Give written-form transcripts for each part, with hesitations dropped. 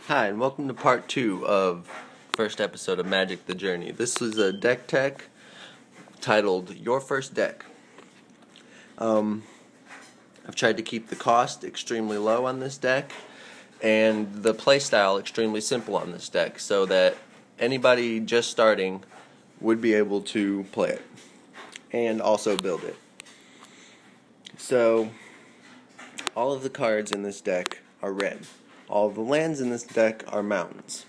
Hi, and welcome to part 2 of first episode of Magic the Journey. This is a deck tech titled Your First Deck. I've tried to keep the cost extremely low on this deck and the playstyle extremely simple on this deck so that anybody just starting would be able to play it and also build it. So, all of the cards in this deck are red. All of the lands in this deck are mountains.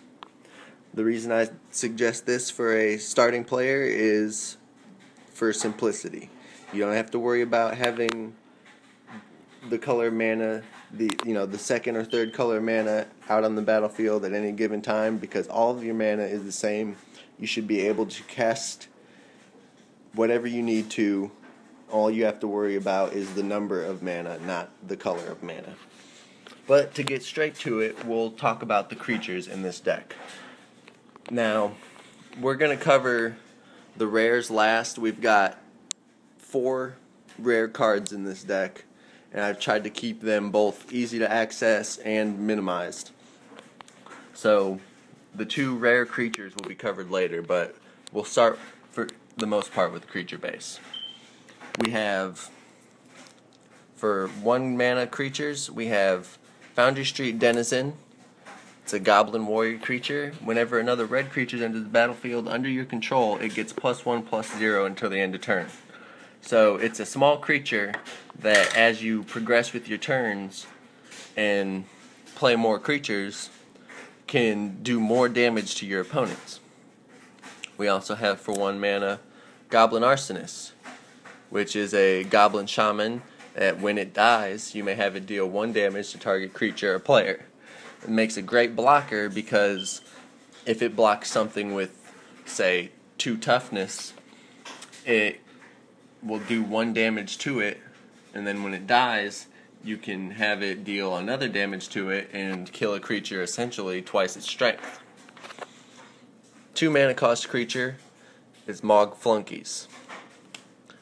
The reason I suggest this for a starting player is for simplicity. You don't have to worry about having the color mana, the second or third color mana out on the battlefield at any given time because all of your mana is the same. You should be able to cast whatever you need to. All you have to worry about is the number of mana, not the color of mana. But to get straight to it, we'll talk about the creatures in this deck. Now, we're going to cover the rares last. We've got 4 rare cards in this deck, and I've tried to keep them both easy to access and minimized. So, the 2 rare creatures will be covered later, but we'll start for the most part with creature base. We have, for 1 mana creatures, we have Foundry Street Denizen. It's a goblin warrior creature. Whenever another red creature enters the battlefield under your control, it gets +1/+0 until the end of turn. So it's a small creature that as you progress with your turns and play more creatures, can do more damage to your opponents. We also have for 1 mana Goblin Arsonist, which is a goblin shaman that when it dies, you may have it deal 1 damage to target creature or player. It makes a great blocker because if it blocks something with, say, 2 toughness, it will do 1 damage to it, and then when it dies, you can have it deal another damage to it and kill a creature essentially twice its strength. 2 mana cost creature is Mog Flunkies.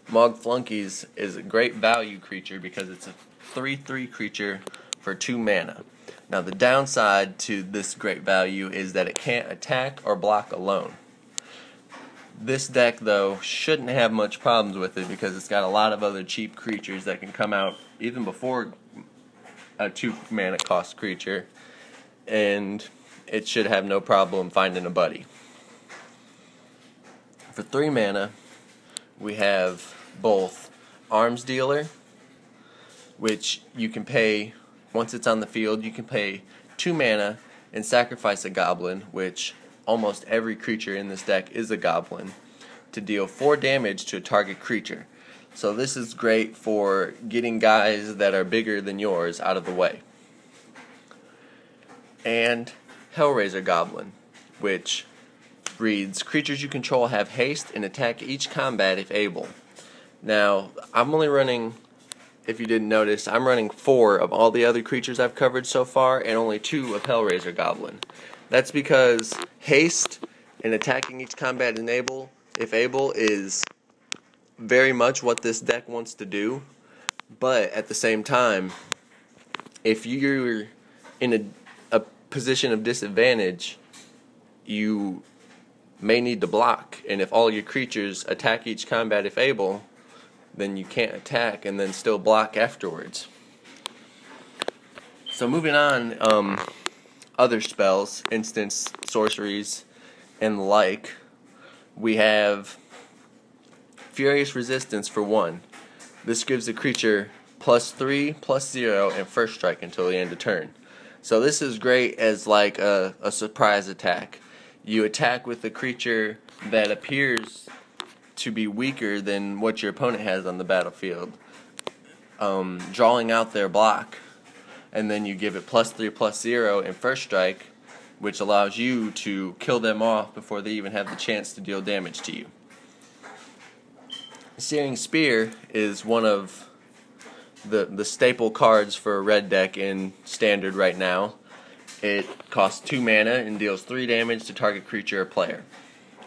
Mog Flunkies is a great value creature because it's a 3/3 creature for 2 mana. Now the downside to this great value is that it can't attack or block alone. This deck though shouldn't have much problems with it because it's got a lot of other cheap creatures that can come out even before a 2 mana cost creature, and it should have no problem finding a buddy. For 3 mana we have both Arms Dealer, which you can pay, once it's on the field, you can pay 2 mana and sacrifice a goblin, which almost every creature in this deck is a goblin, to deal 4 damage to a target creature. So this is great for getting guys that are bigger than yours out of the way. And Hellraiser Goblin, which reads, creatures you control have haste and attack each combat if able. Now, I'm only running, if you didn't notice, I'm running 4 of all the other creatures I've covered so far and only 2 of Hellraiser Goblin. That's because haste and attacking each combat if able is very much what this deck wants to do, but at the same time, if you're in a position of disadvantage, you may need to block, and if all your creatures attack each combat if able, then you can't attack and then still block afterwards. So moving on, other spells, instants, sorceries, and the like, we have Furious Resistance for 1. This gives a creature +3/+0 and first strike until the end of turn. So this is great as like a surprise attack. You attack with a creature that appears to be weaker than what your opponent has on the battlefield, drawing out their block, and then you give it +3/+0 and first strike, which allows you to kill them off before they even have the chance to deal damage to you. Searing Spear is one of the staple cards for a red deck in Standard right now. It costs 2 mana and deals 3 damage to target creature or player.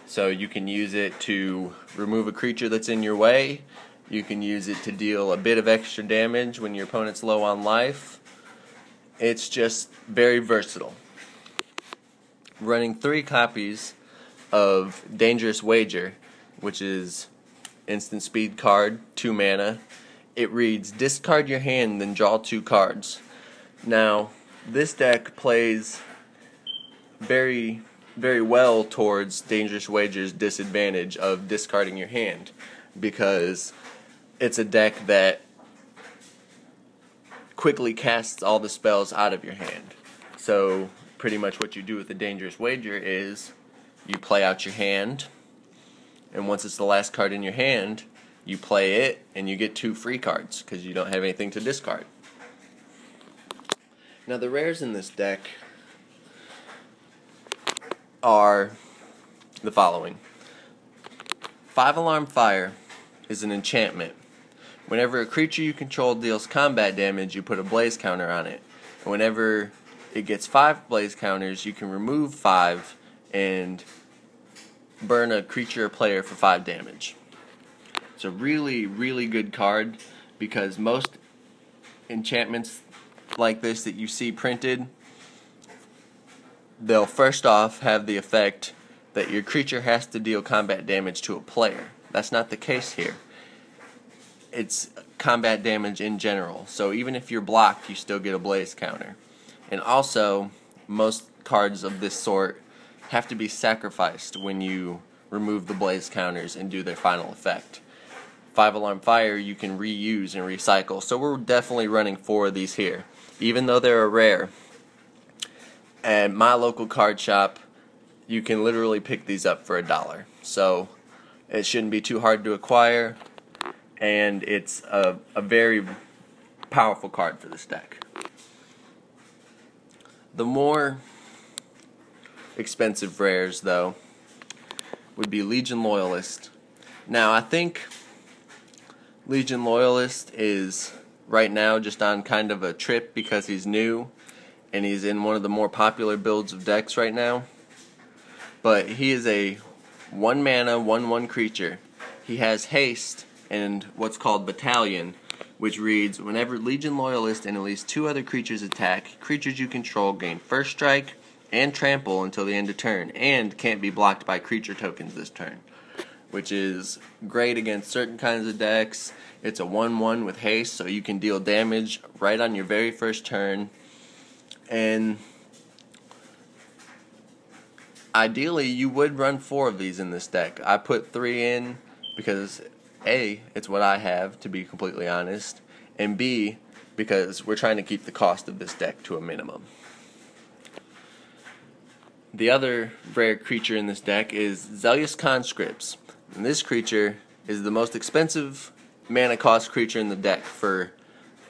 So you can use it to remove a creature that's in your way. You can use it to deal a bit of extra damage when your opponent's low on life. It's just very versatile. running 3 copies of Dangerous Wager, which is instant speed card, 2 mana. It reads, discard your hand, then draw 2 cards. Now, this deck plays very, very well towards Dangerous Wager's disadvantage of discarding your hand, because it's a deck that quickly casts all the spells out of your hand. So pretty much what you do with the Dangerous Wager is you play out your hand, and once it's the last card in your hand, you play it and you get 2 free cards because you don't have anything to discard. Now the rares in this deck are the following. 5 Alarm Fire is an enchantment. Whenever a creature you control deals combat damage, you put a blaze counter on it. And whenever it gets 5 blaze counters, you can remove 5 and burn a creature or player for 5 damage. It's a really, really good card because most enchantments like this that you see printed, they'll first off have the effect that your creature has to deal combat damage to a player. That's not the case here. It's combat damage in general. So even if you're blocked, you still get a blaze counter. And also, most cards of this sort have to be sacrificed when you remove the blaze counters and do their final effect. 5 Alarm Fire you can reuse and recycle. So we're definitely running 4 of these here. Even though they're a rare, at my local card shop, you can literally pick these up for $1. So it shouldn't be too hard to acquire, and it's a very powerful card for this deck. The more expensive rares, though, would be Legion Loyalist. Now, I think Legion Loyalist is right now just on kind of a trip because he's new and he's in one of the more popular builds of decks right now. But he is a 1 mana, 1/1 creature. He has haste and what's called Battalion, which reads, whenever Legion Loyalist and at least 2 other creatures attack, creatures you control gain first strike and trample until the end of turn, and can't be blocked by creature tokens this turn, which is great against certain kinds of decks. It's a 1/1 with haste, so you can deal damage right on your very first turn. And ideally, you would run 4 of these in this deck. I put 3 in because A, it's what I have, to be completely honest, and B, because we're trying to keep the cost of this deck to a minimum. The other rare creature in this deck is Zealous Conscripts. And this creature is the most expensive mana cost creature in the deck for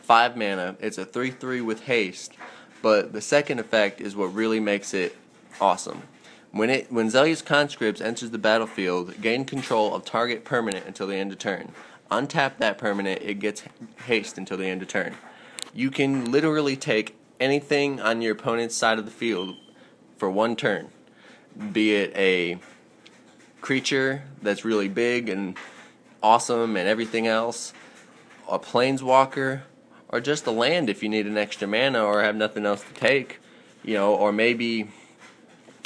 5 mana. It's a 3/3 with haste, but the second effect is what really makes it awesome. When Zealous Conscripts enters the battlefield, gain control of target permanent until the end of turn. Untap that permanent, it gets haste until the end of turn. You can literally take anything on your opponent's side of the field for 1 turn, be it a creature that's really big and awesome and everything else, a planeswalker, or just a land if you need an extra mana or have nothing else to take, or maybe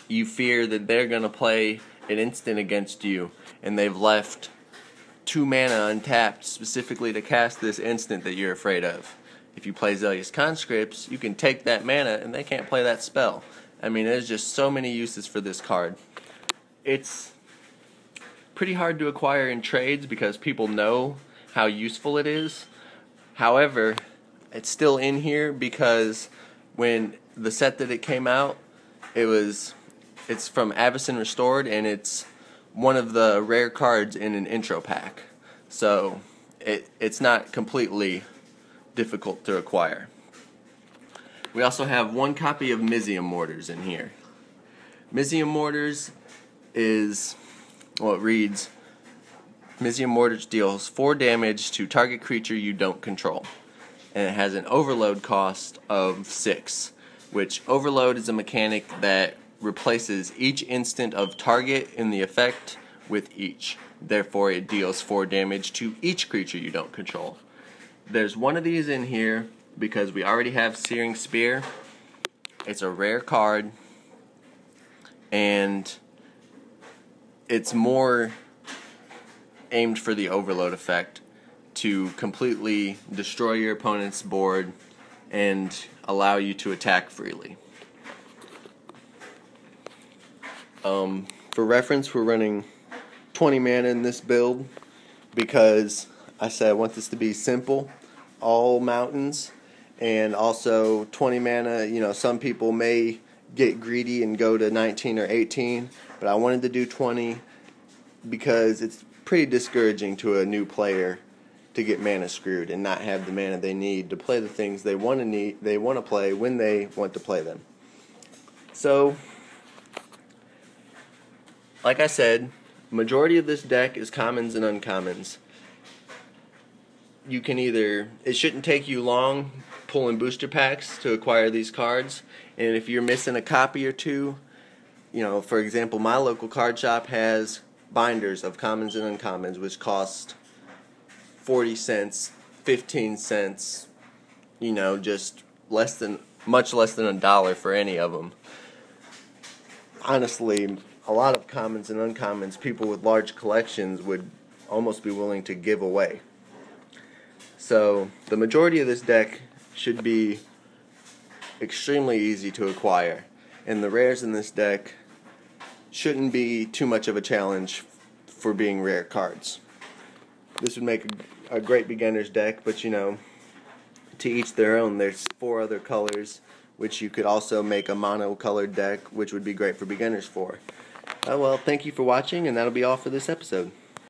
you fear that they're going to play an instant against you and they've left 2 mana untapped specifically to cast this instant that you're afraid of. If you play Zealous Conscripts, you can take that mana and they can't play that spell. I mean, there's just so many uses for this card. It's pretty hard to acquire in trades because people know how useful it is. However, it's still in here because when the set that it came out, it's from Avacyn Restored, and it's one of the rare cards in an intro pack. So it's not completely difficult to acquire. We also have 1 copy of Mizzium Mortars in here. Mizzium Mortars is, well, it reads, Mizzium Mortars deals 4 damage to target creature you don't control. And it has an overload cost of 6, which overload is a mechanic that replaces each instant of target in the effect with each. Therefore, it deals 4 damage to each creature you don't control. There's 1 of these in here because we already have Searing Spear. It's a rare card. and it's more aimed for the overload effect to completely destroy your opponent's board and allow you to attack freely. For reference, we're running 20 mana in this build because I said I want this to be simple, all mountains, and also 20 mana. Some people may get greedy and go to 19 or 18, but I wanted to do 20 because it's pretty discouraging to a new player to get mana screwed and not have the mana they need to play the things they want to play when they want to play them. So, like I said, majority of this deck is commons and uncommons. It shouldn't take you long pulling booster packs to acquire these cards, and if you're missing a copy or two, for example, my local card shop has binders of commons and uncommons which cost 40 cents, 15 cents, just much less than $1 for any of them. Honestly, a lot of commons and uncommons people with large collections would almost be willing to give away. So the majority of this deck should be extremely easy to acquire, and the rares in this deck shouldn't be too much of a challenge for being rare cards. This would make a great beginner's deck, but to each their own. There's 4 other colors, which you could also make a mono-colored deck, which would be great for beginners for. Well, thank you for watching, and that'll be all for this episode.